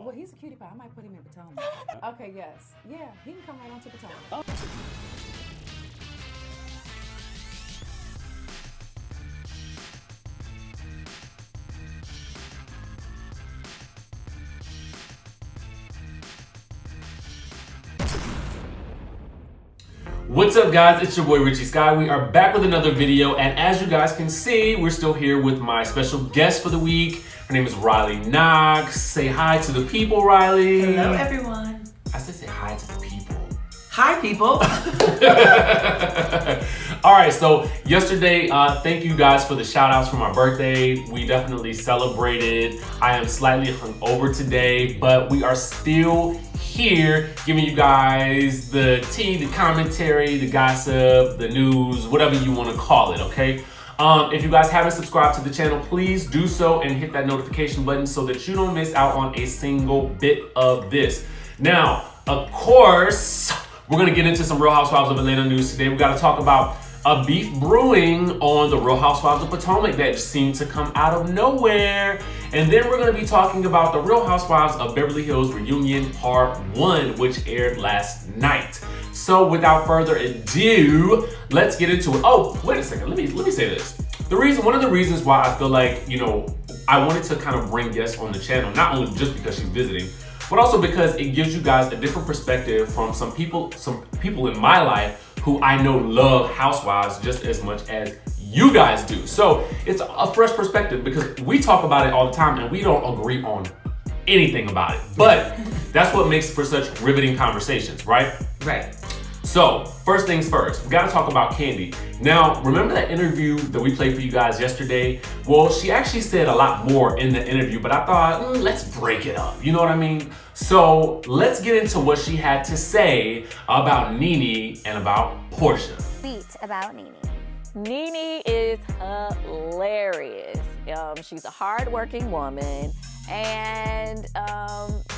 Well, he's a cutie pie. I might put him in Potomac. Okay, yes. Yeah, he can come right on to Potomac. Oh. What's up, guys? It's your boy Richie Sky. We are back with another video, and as you guys can see, we're still here with my special guest for the week. Her name is KNOXX. Say hi to the people, Riley. Hello, everyone. I said say hi to the people. Hi, people. All right, so yesterday, thank you guys for the shout outs for my birthday. We definitely celebrated. I am slightly hungover today, but we are still here giving you guys the tea, the commentary, the gossip, the news, whatever you want to call it, okay? If you guys haven't subscribed to the channel, please do so and hit that notification button so that you don't miss out on a single bit of this. Now, of course, we're gonna get into some Real Housewives of Atlanta news today. We gotta talk about a beef brewing on the Real Housewives of Potomac that seemed to come out of nowhere. And then we're gonna be talking about the Real Housewives of Beverly Hills Reunion Part 1, which aired last night. So without further ado, let's get into it. Oh, wait a second, let me say this. One of the reasons why I feel like, I wanted to kind of bring guests on the channel, not only just because she's visiting, but also because it gives you guys a different perspective from some people in my life who I know love Housewives just as much as you guys do. So it's a fresh perspective because we talk about it all the time and we don't agree on anything about it. But that's what makes for such riveting conversations, right? Right. So first things first, we gotta talk about Kandi. Now, remember that interview that we played for you guys yesterday? Well, she actually said a lot more in the interview, but I thought, let's break it up. You know what I mean? So let's get into what she had to say about Nene and about Porsha. Tweet about Nene. Nene is hilarious. She's a hardworking woman, and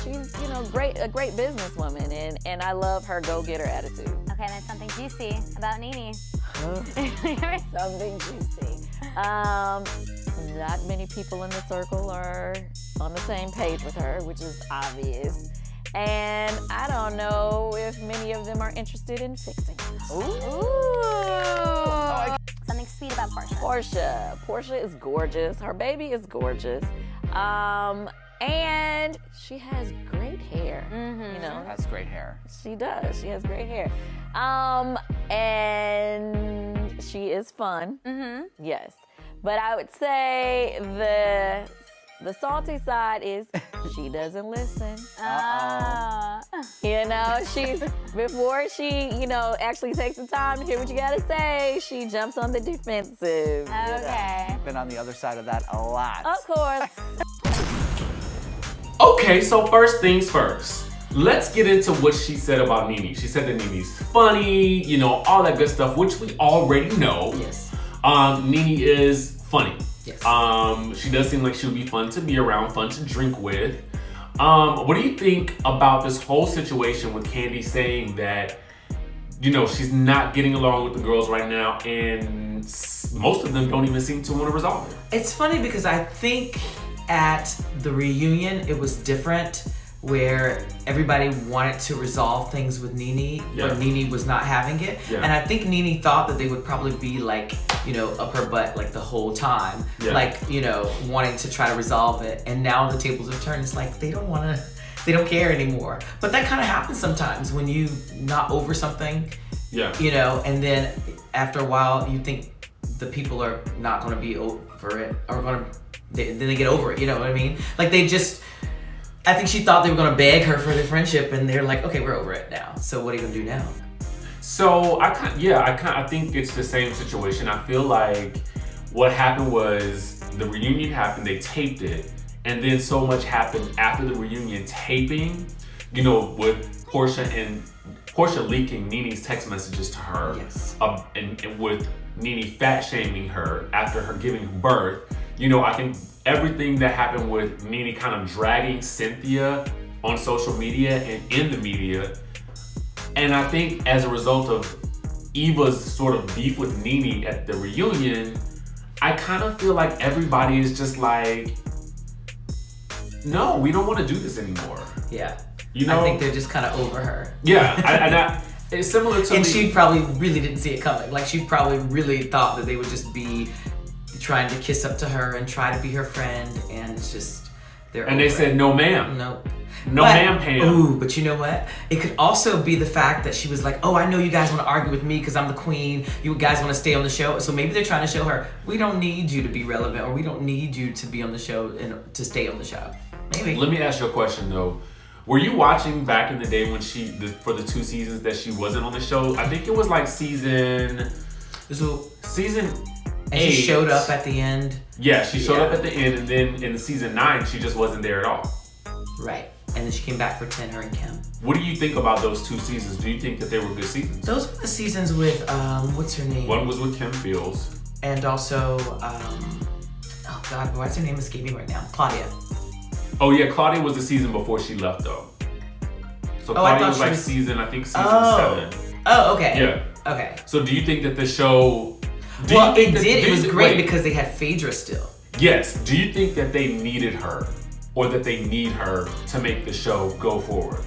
she's a great businesswoman, and I love her go-getter attitude. Okay, that's something juicy about Nene. Something juicy. Not many people in the circle are on the same page with her, which is obvious. And I don't know if many of them are interested in fixing it. Ooh. Something sweet about Porsha. Porsha is gorgeous. Her baby is gorgeous. And she has great hair. Mm-hmm. Has great hair. She does. She has great hair. And she is fun. Mm-hmm. Yes. But I would say the salty side is she doesn't listen. She's before she, actually takes the time to hear what you gotta say, she jumps on the defensive. Okay. Been on the other side of that a lot. Of course. Okay, so first things first. Let's get into what she said about Nene. She said that Nene's funny, all that good stuff, which we already know. Yes. Nene is funny. Yes. She does seem like she would be fun to be around, fun to drink with. What do you think about this whole situation with Kandi saying that, she's not getting along with the girls right now, and most of them don't even seem to want to resolve it? It's funny because I think at the reunion, it was different where everybody wanted to resolve things with Nene, but Nene was not having it. Yeah. And I think Nene thought that they would probably be like, up her butt like the whole time, wanting to try to resolve it. And now the tables have turned. It's like they don't care anymore. But that kind of happens sometimes when you not over something, and then after a while you think the people are not going to be over it or then they get over it. You know what I mean? Like I think she thought they were going to beg her for their friendship, and they're like, okay, we're over it now. So what are you going to do now? So I think it's the same situation. I feel like what happened was the reunion happened, they taped it, and then so much happened after the reunion taping, with Porsha leaking Nene's text messages to her. Yes. And with Nene fat shaming her after her giving birth. I think everything that happened with Nene kind of dragging Cynthia on social media and in the media. And I think as a result of Eva's sort of beef with Nene at the reunion, I kind of feel like everybody is just like, no, we don't want to do this anymore. Yeah. You know, I think they're just kind of over her. Yeah, it's similar to and me. she probably really didn't see it coming. Like, she probably really thought that they would just be trying to kiss up to her and try to be her friend, and it's just And they said, no ma'am. Nope. No ma'am, Pam. Ooh, but you know what? It could also be the fact that she was like, oh, I know you guys want to argue with me because I'm the queen. You guys want to stay on the show. So maybe they're trying to show her, we don't need you to be relevant, or we don't need you to be on the show and to stay on the show. Maybe. Let me ask you a question though. Were you watching back in the day when for the 2 seasons that she wasn't on the show? I think it was like season 8. And she showed up at the end. Yeah, she showed up at the end, and then in season 9, she just wasn't there at all. Right. And then she came back for 10, her and Kim. What do you think about those 2 seasons? Do you think that they were good seasons? Those were the seasons with, what's her name? One was with Kim Fields. And also, oh God, what's her name escaping right now? Claudia. Oh yeah, Claudia was the season before she left though. So Claudia was like season 7. Oh, okay. Yeah. Okay. So do you think that the show... It was great because they had Phaedra still. Yes. Do you think that they needed her, or that they need her to make the show go forward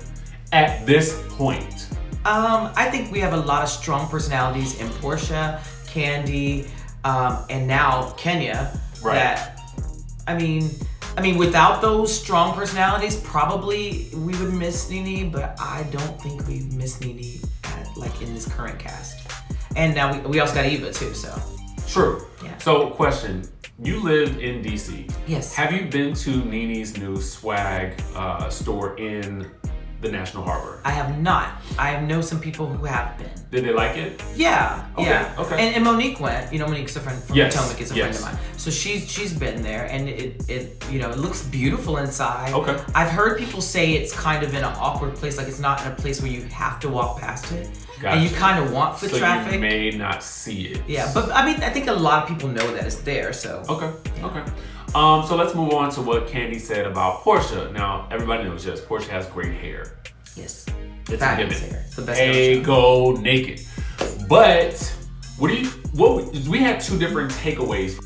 at this point? I think we have a lot of strong personalities in Porsha, Kandi, and now Kenya. Right. That, I mean, without those strong personalities, probably we would miss Nene, but I don't think we miss Nene in this current cast. And now we also got Eva too, so. True. Yeah. So question, you live in DC. Yes. Have you been to Nene's new swag store in the National Harbor? I have not. I know some people who have been. Did they like it? Yeah. Okay, yeah. okay. And Monique went. You know, Monique's a friend from Potomac. Is a friend of mine. So she's been there, and it looks beautiful inside. Okay. I've heard people say it's kind of in an awkward place, like it's not in a place where you have to walk past it. Gotcha. And you kind of want foot traffic. So you may not see it. Yeah, but I mean, I think a lot of people know that it's there, so. Okay, okay. So let's move on to what Kandi said about Porsha. Now, everybody knows, yes, Porsha has great hair. Yes. It's a given. Hair. It's the best hair. Go naked. But, we had 2 different takeaways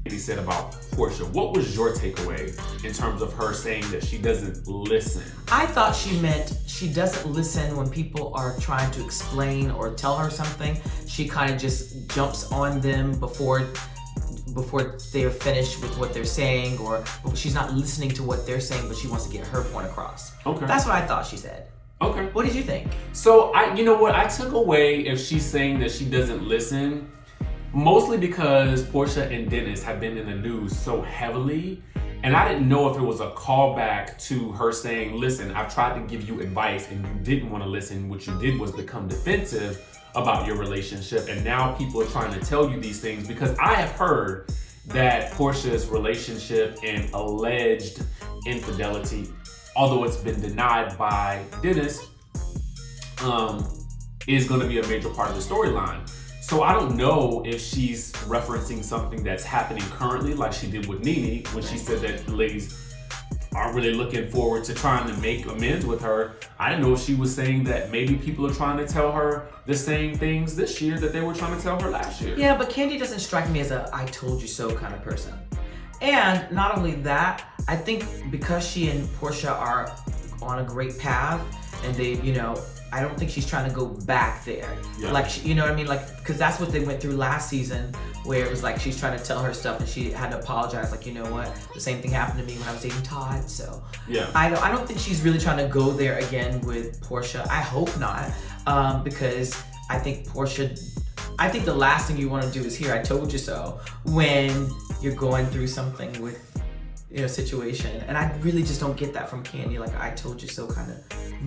Kandi said about Porsha. What was your takeaway in terms of her saying that she doesn't listen? I thought she meant she doesn't listen when people are trying to explain or tell her something. She kind of just jumps on them before they're finished with what they're saying, or she's not listening to what they're saying, but she wants to get her point across. Okay. That's what I thought she said. Okay. What did you think? So you know what? I took away if she's saying that she doesn't listen, mostly because Porsha and Dennis have been in the news so heavily, and I didn't know if it was a callback to her saying, listen, I've tried to give you advice and you didn't want to listen. What you did was become defensive about your relationship, and now people are trying to tell you these things, because I have heard that Porsha's relationship and alleged infidelity, although it's been denied by Dennis, is going to be a major part of the storyline. So I don't know if she's referencing something that's happening currently, like she did with Nene, when she said that the ladies aren't really looking forward to trying to make amends with her. I didn't know if she was saying that maybe people are trying to tell her the same things this year that they were trying to tell her last year. Yeah, but Kandi doesn't strike me as a I told you so kind of person. And not only that, I think because she and Porsha are on a great path, and they, I don't think she's trying to go back there. Yeah. Like, you know what I mean? Like, because that's what they went through last season, where it was like she's trying to tell her stuff and she had to apologize. Like, you know what? The same thing happened to me when I was dating Todd. So yeah, I don't think she's really trying to go there again with Porsha. I hope not, because I think the last thing you want to do is hear "I told you so" when you're going through something with, situation. And I really just don't get that from Kandi, like I told you so kind of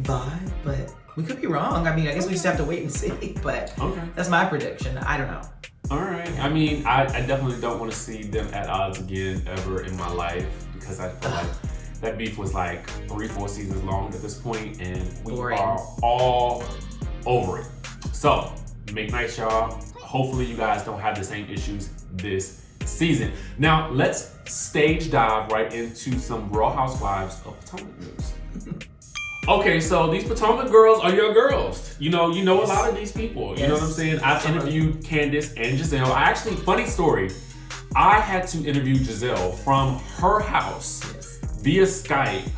vibe, but we could be wrong. I mean, I guess we just have to wait and see, but that's my prediction. I don't know. All right. I mean, I definitely don't want to see them at odds again ever in my life, because I feel like that beef was like 3-4 seasons long at this point, and we are all over it. So make nice, y'all. Hopefully you guys don't have the same issues this season. Now let's stage dive right into some Real Housewives of Potomac news. Okay, so these Potomac girls are your girls. You know a lot of these people. You know what I'm saying? I've interviewed Candace and Giselle. Funny story, I had to interview Giselle from her house via Skype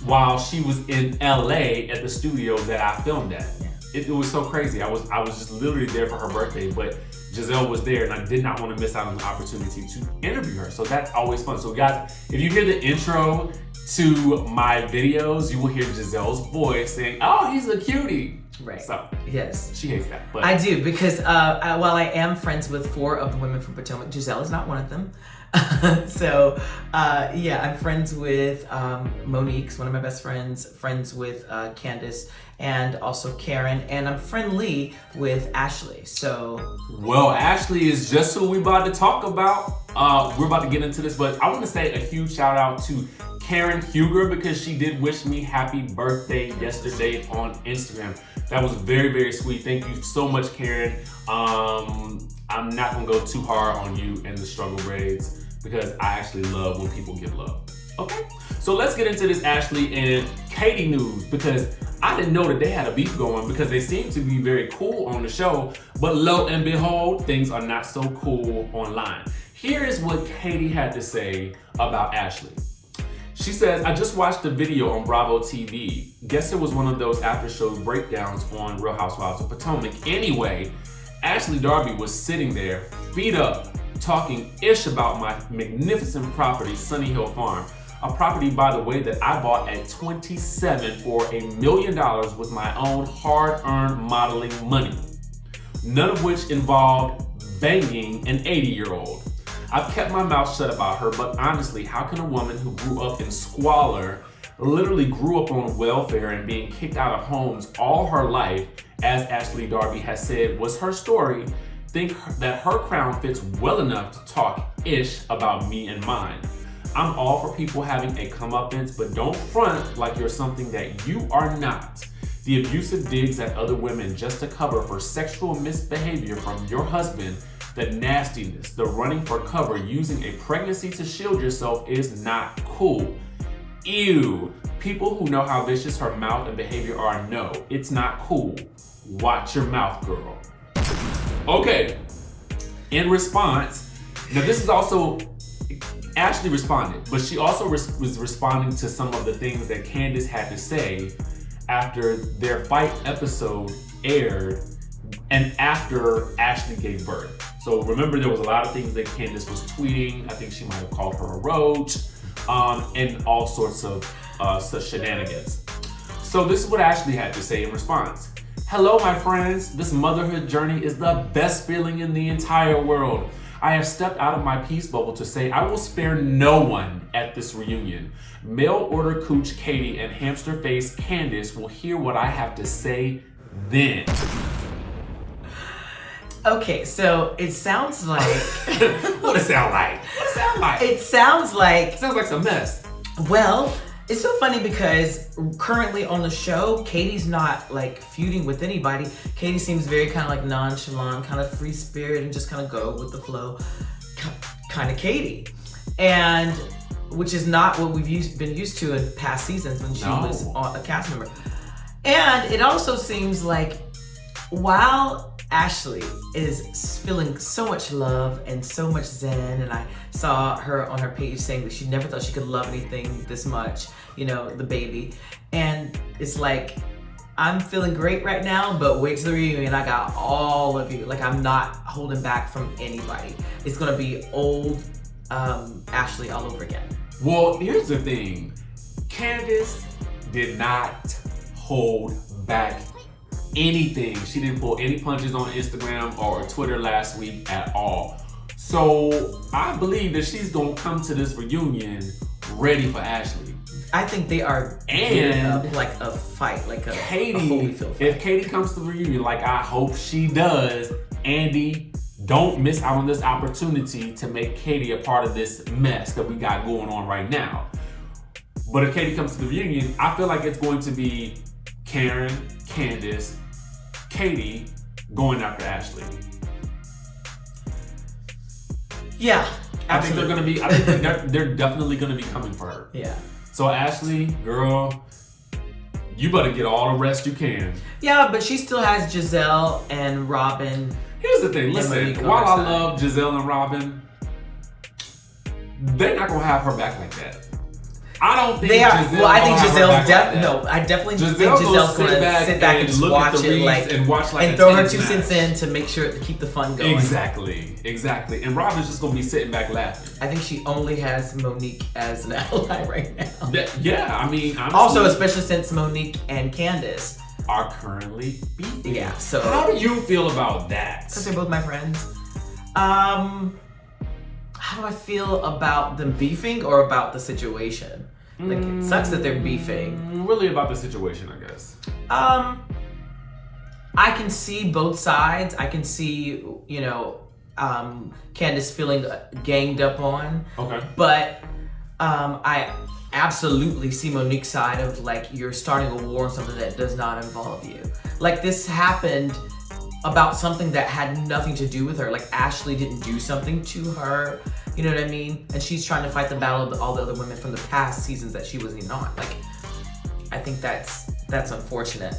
while she was in LA at the studio that I filmed at. It was so crazy. I was just literally there for her birthday, but Giselle was there and I did not want to miss out on the opportunity to interview her. So that's always fun. So guys, if you hear the intro to my videos, you will hear Giselle's voice saying, "Oh, he's a cutie." Right. So yes, she hates that. But I do, because while I am friends with 4 of the women from Potomac, Giselle is not one of them. So yeah, I'm friends with Monique's one of my best friends with Candace, and also Karen, and I'm friendly with Ashley. So well, Ashley is just who we're about to talk about. We're about to get into this, but I want to say a huge shout out to Karen Huger, because she did wish me happy birthday yesterday on Instagram. That was very, very sweet. Thank you so much, Karen. I'm not gonna go too hard on you and the struggle braids, because I actually love when people give love. Okay, so let's get into this Ashley and Katie news, because I didn't know that they had a beef going, because they seem to be very cool on the show, but lo and behold, things are not so cool online. Here is what Katie had to say about Ashley. She says, "I just watched a video on Bravo TV. Guess it was one of those after show breakdowns on Real Housewives of Potomac. Anyway, Ashley Darby was sitting there, feet up, talking ish about my magnificent property, Sunny Hill Farm. A property, by the way, that I bought at 27 for $1 million with my own hard-earned modeling money. None of which involved banging an 80-year-old. I've kept my mouth shut about her, but honestly, how can a woman who grew up in squalor, literally grew up on welfare and being kicked out of homes all her life, as Ashley Darby has said was her story, think that her crown fits well enough to talk ish about me and mine? I'm all for people having a comeuppance, but don't front like you're something that you are not. The abusive digs at other women just to cover for sexual misbehavior from your husband, the nastiness, the running for cover, using a pregnancy to shield yourself is not cool. Ew. People who know how vicious her mouth and behavior are know it's not cool. Watch your mouth, girl." Okay. In response, now this is also, Ashley responded, but she also was responding to some of the things that Candace had to say after their fight episode aired and after Ashley gave birth. So remember, there was a lot of things that Candace was tweeting. I think she might have called her a roach, and all sorts of such shenanigans. So this is what Ashley had to say in response. "Hello, my friends. This motherhood journey is the best feeling in the entire world. I have stepped out of my peace bubble to say I will spare no one at this reunion. Mail order cooch Katie and hamster face Candace will hear what I have to say then." okay, so it sounds like What it sound like? What it sound like? it sounds like Sounds like some mess. Well, it's so funny because currently on the show, Katie's not like feuding with anybody. Katie seems very kind of like nonchalant, kind of free spirit, and just kind of go with the flow, kind of Katie. And which is not what we've been used to in past seasons when she was a cast member. And it also seems like while Ashley is feeling so much love and so much zen, and I saw her on her page saying that she never thought she could love anything this much, you know, the baby. And it's like, I'm feeling great right now, but wait till the reunion, I got all of you. Like, I'm not holding back from anybody. It's gonna be old Ashley all over again. Well, here's the thing. Candace did not hold back anything. She didn't pull any punches on Instagram or Twitter last week at all. So I believe that she's gonna come to this reunion ready for Ashley. I think they are and like a fight, like a Katie. Holyfield fight. If Katie comes to the reunion, like I hope she does, Andy, don't miss out on this opportunity to make Katie a part of this mess that we got going on right now. But if Katie comes to the reunion, I feel like it's going to be Karen, Candace, Katie going after Ashley. Yeah, I think they're gonna be. I think they're definitely gonna be coming for her. Yeah. So Ashley, girl, you better get all the rest you can. Yeah, but she still has Giselle and Robin. Here's the thing. Listen, while I love Giselle and Robin, they're not gonna have her back like that. I don't think they are. Giselle Well, I think gonna have her Giselle's back like that. No, I definitely think Giselle's Giselle's gonna gonna sit back and just look at watch the it, reads like and watch like and a throw her tennis 2 match. cents in to make sure to keep the fun going. Exactly. And Rob is just gonna be sitting back laughing. I think she only has Monique as an ally right now. Yeah, I mean, honestly, Also, especially since Monique and Candace are currently beefing. Yeah, so how do you feel about that? Because they're both my friends. How do I feel about them beefing or about the situation? Like, it sucks that they're beefing. Really about the situation, I guess. I can see both sides. I can see, you know, Candace feeling ganged up on. Okay. But I absolutely see Monique's side of, like, you're starting a war on something that does not involve you. Like, this happened about something that had nothing to do with her. Like, Ashley didn't do something to her, you know what I mean? And she's trying to fight the battle of all the other women from the past seasons that she wasn't even on. Like, I think that's unfortunate.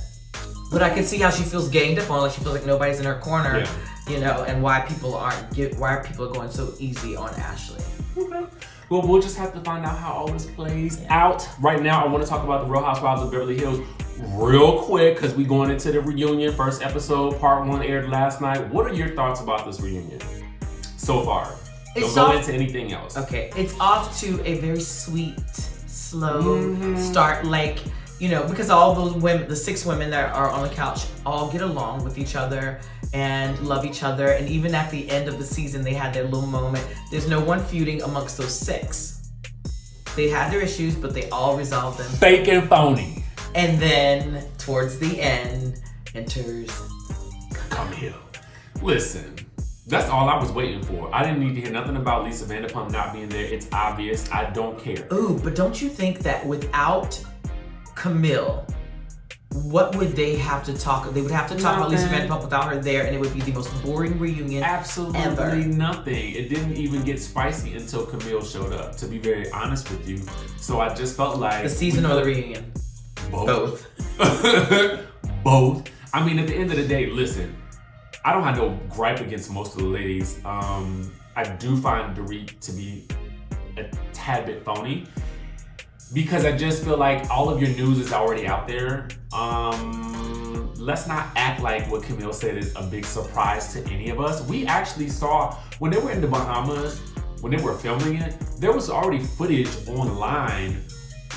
But I can see how she feels ganged up on, like she feels like nobody's in her corner, you know, and why people are going so easy on Ashley. Okay. Well, we'll just have to find out how all this plays out. Right now, I want to talk about the Real Housewives of Beverly Hills real quick because we're going into the reunion. First episode, part 1 aired last night. What are your thoughts about this reunion so far? Don't go into anything else. Okay, it's off to a very sweet, slow start. Like, you know, because all those women, the 6 women that are on the couch, all get along with each other and love each other. And even at the end of the season, they had their little moment. There's no one feuding amongst those 6. They had their issues, but they all resolved them. Fake and phony. And then, towards the end, enters Camille. Listen, that's all I was waiting for. I didn't need to hear nothing about Lisa Vanderpump not being there. It's obvious. I don't care. Ooh, but don't you think that without Camille, what would they have to talk? They would have to talk about Lisa Vanderpump without her there, and it would be the most boring reunion ever. Nothing. It didn't even get spicy until Camille showed up, to be very honest with you. So I just felt like... The season or the reunion? Both. Both. I mean, at the end of the day, listen, I don't have no gripe against most of the ladies. I do find Dorit to be a tad bit phony because I just feel like all of your news is already out there. Let's not act like what Camille said is a big surprise to any of us. We actually saw, when they were in the Bahamas, when they were filming it, there was already footage online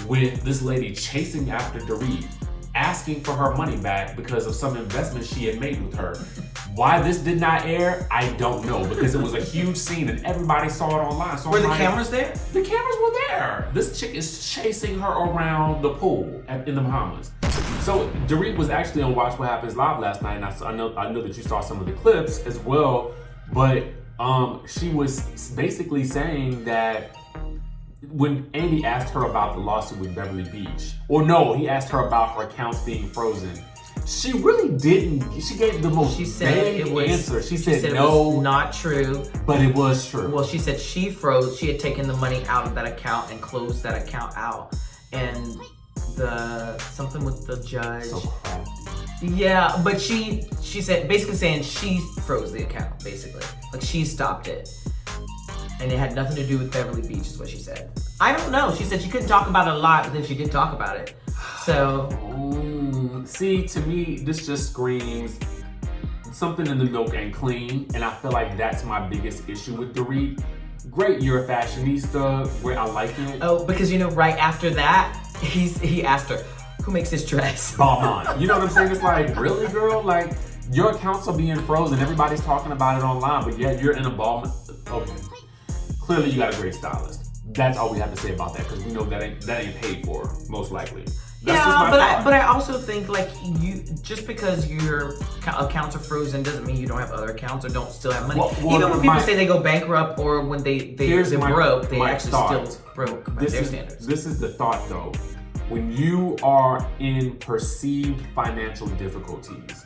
with this lady chasing after Dorit, asking for her money back because of some investment she had made with her. Why this did not air, I don't know, because it was a huge scene and everybody saw it online. So were the cameras there? The cameras were there. This chick is chasing her around the pool in the Bahamas. So Dorit was actually on Watch What Happens Live last night, and I know that you saw some of the clips as well, but she was basically saying that when Andy asked her about the lawsuit with Beverly Beach, or no, he asked her about her accounts being frozen, she really didn't. She gave the most vague answer. She said no, it was not true, but it was true. Well, she said she froze. She had taken the money out of that account and closed that account out, and something with the judge. So crafty. Yeah, but she said, basically saying she froze the account, basically. Like, she stopped it. And it had nothing to do with Beverly Beach, is what she said. I don't know. She said she couldn't talk about it a lot, but then she did talk about it. So. See, to me, this just screams something in the milk ain't clean. And I feel like that's my biggest issue with Dorit. Great, you're a fashionista. Great, I like it. Oh, because, you know, right after that, he asked her, who makes this dress? Bomb. You know what I'm saying? It's like, really, girl? Like, your accounts are being frozen. Everybody's talking about it online, but yet you're in a ball. Okay. Clearly, you got a great stylist. That's all we have to say about that, because we know that ain't paid for, most likely. That's but I also think, like, you just because your accounts are frozen doesn't mean you don't have other accounts or don't still have money. Well, even when people say they go bankrupt or when they're broke, they actually still broke by their standards. This is the thought, though. When you are in perceived financial difficulties,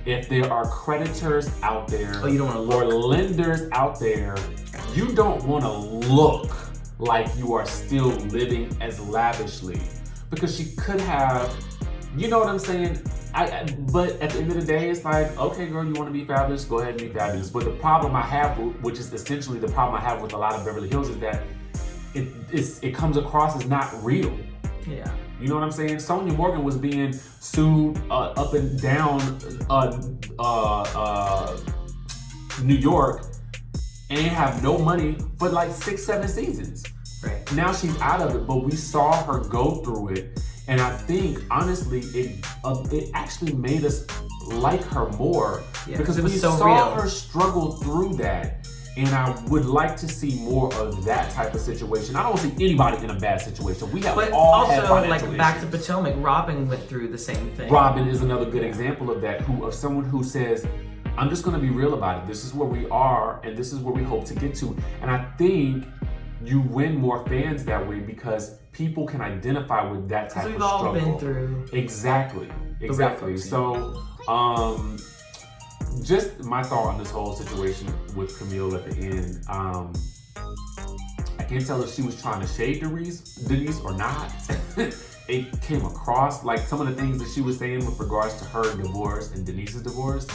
if there are creditors out there you don't want to look. Or lenders out there, you don't want to look like you are still living as lavishly. Because she could have, you know what I'm saying? But at the end of the day, it's like, okay, girl, you want to be fabulous? Go ahead and be fabulous. But the problem I have, which is essentially the problem I have with a lot of Beverly Hills, is that it comes across as not real. Yeah. You know what I'm saying? Sonia Morgan was being sued up and down New York and have no money for like 6-7 seasons. Right. Now she's out of it, but we saw her go through it, and I think honestly it actually made us like her more because it was we so saw real. her struggle through that. And I would like to see more of that type of situation. I don't see anybody in a bad situation. We have But all had also, financial like back to issues. Potomac, Robin went through the same thing. Robin is another good example of that, of someone who says, I'm just gonna be real about it. This is where we are and this is where we hope to get to. And I think you win more fans that way because people can identify with that type of we've all struggle. been through. Exactly. So, just my thought on this whole situation with Camille at the end. I can't tell if she was trying to shade Denise or not. It came across like some of the things that she was saying with regards to her divorce and Denise's divorce.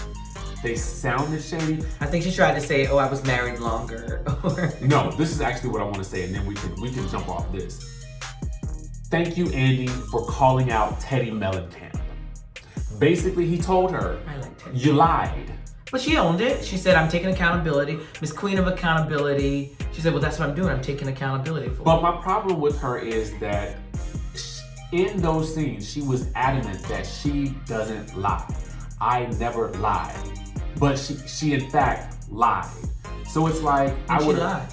They sounded shady. I think she tried to say, "Oh, I was married longer." No, this is actually what I want to say, and then we can jump off this. Thank you, Andy, for calling out Teddy Mellencamp. Basically, he told her, I like Teddy. You lied. But she owned it. She said, I'm taking accountability. Miss Queen of Accountability. She said, well, that's what I'm doing. I'm taking accountability for it. But my problem with her is that in those scenes, she was adamant that she doesn't lie. I never lied. But she in fact lied. So it's like, I would lie?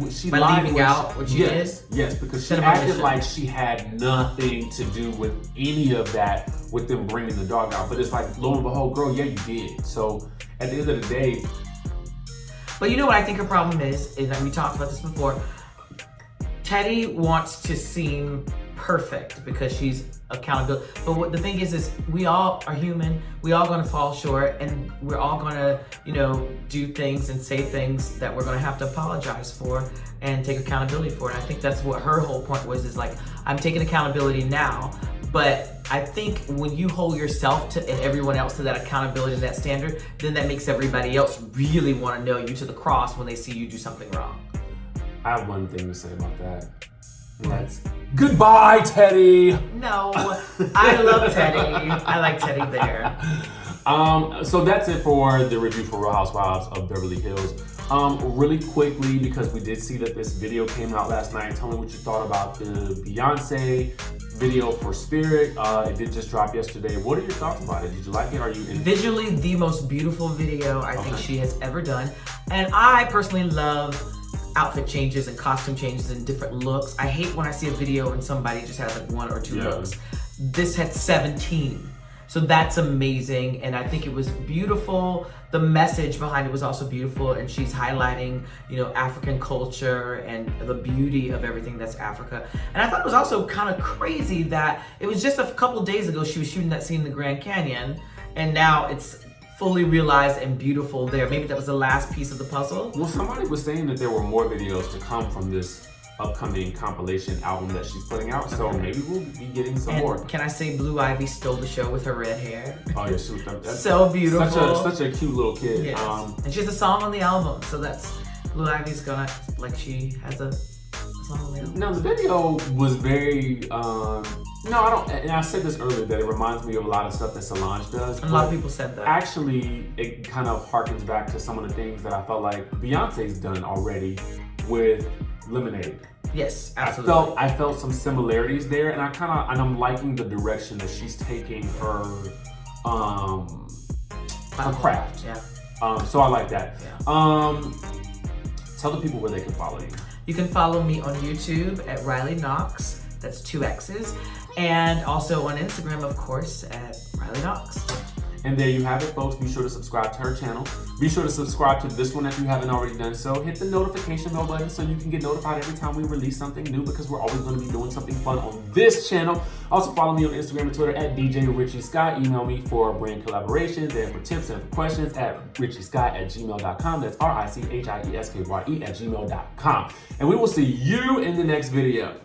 She By lied leaving when out what she did? Yes, because she Said about acted mission. like she had nothing to do with any of that with them bringing the dog out. But it's like, lo and behold, girl, yeah, you did. So at the end of the day. But you know what I think her problem is we talked about this before. Teddy wants to seem perfect because she's accountable. But what the thing is we all are human. We all gonna fall short, and we're all gonna, do things and say things that we're gonna have to apologize for and take accountability for. And I think that's what her whole point was, is like, I'm taking accountability now. But I think when you hold yourself to and everyone else to that accountability and that standard, then that makes everybody else really want to nail you to the cross when they see you do something wrong. I have one thing to say about that. That's goodbye, Teddy. No, I love Teddy. I like Teddy there. So that's it for the review for Real Housewives of Beverly Hills. Really quickly, because we did see that this video came out last night. Tell me what you thought about the Beyonce video for Spirit. It did just drop yesterday. What are your thoughts about it? Did you like it? Are you in? Visually, the most beautiful video I think she has ever done. And I personally love outfit changes and costume changes and different looks. I hate when I see a video and somebody just has like 1 or 2 looks. This had 17. So that's amazing, and I think it was beautiful. The message behind it was also beautiful, and she's highlighting, African culture and the beauty of everything that's Africa. And I thought it was also kind of crazy that it was just a couple of days ago she was shooting that scene in the Grand Canyon, and now it's fully realized and beautiful there. Maybe that was the last piece of the puzzle. Well, somebody was saying that there were more videos to come from this upcoming compilation album that she's putting out, so maybe we'll be getting some more. Can I say Blue Ivy stole the show with her red hair? Oh yeah, she was that's so beautiful. Such a cute little kid. Yes. And she has a song on the album, so that's Blue Ivy's gonna she has a song on the album. Now the video was very no, I don't, and I said this earlier that it reminds me of a lot of stuff that Solange does. And a lot of people said that. Actually, it kind of harkens back to some of the things that I felt like Beyonce's done already with Lemonade. Yes, absolutely. I felt some similarities there, and I'm liking the direction that she's taking her craft. Yeah. So I like that. Yeah. Tell the people where they can follow you. You can follow me on YouTube at Riley KNOXX. That's 2 X's. And also on Instagram, of course, at Riley KNOXX. And there you have it, folks. Be sure to subscribe to her channel. Be sure to subscribe to this one if you haven't already done so. Hit the notification bell button so you can get notified every time we release something new, because we're always going to be doing something fun on this channel. Also follow me on Instagram and Twitter at DJ Richie Scott. Email me for brand collaborations and for tips and for questions at richiescott@gmail.com. That's RICHIESKYE@gmail.com. And we will see you in the next video.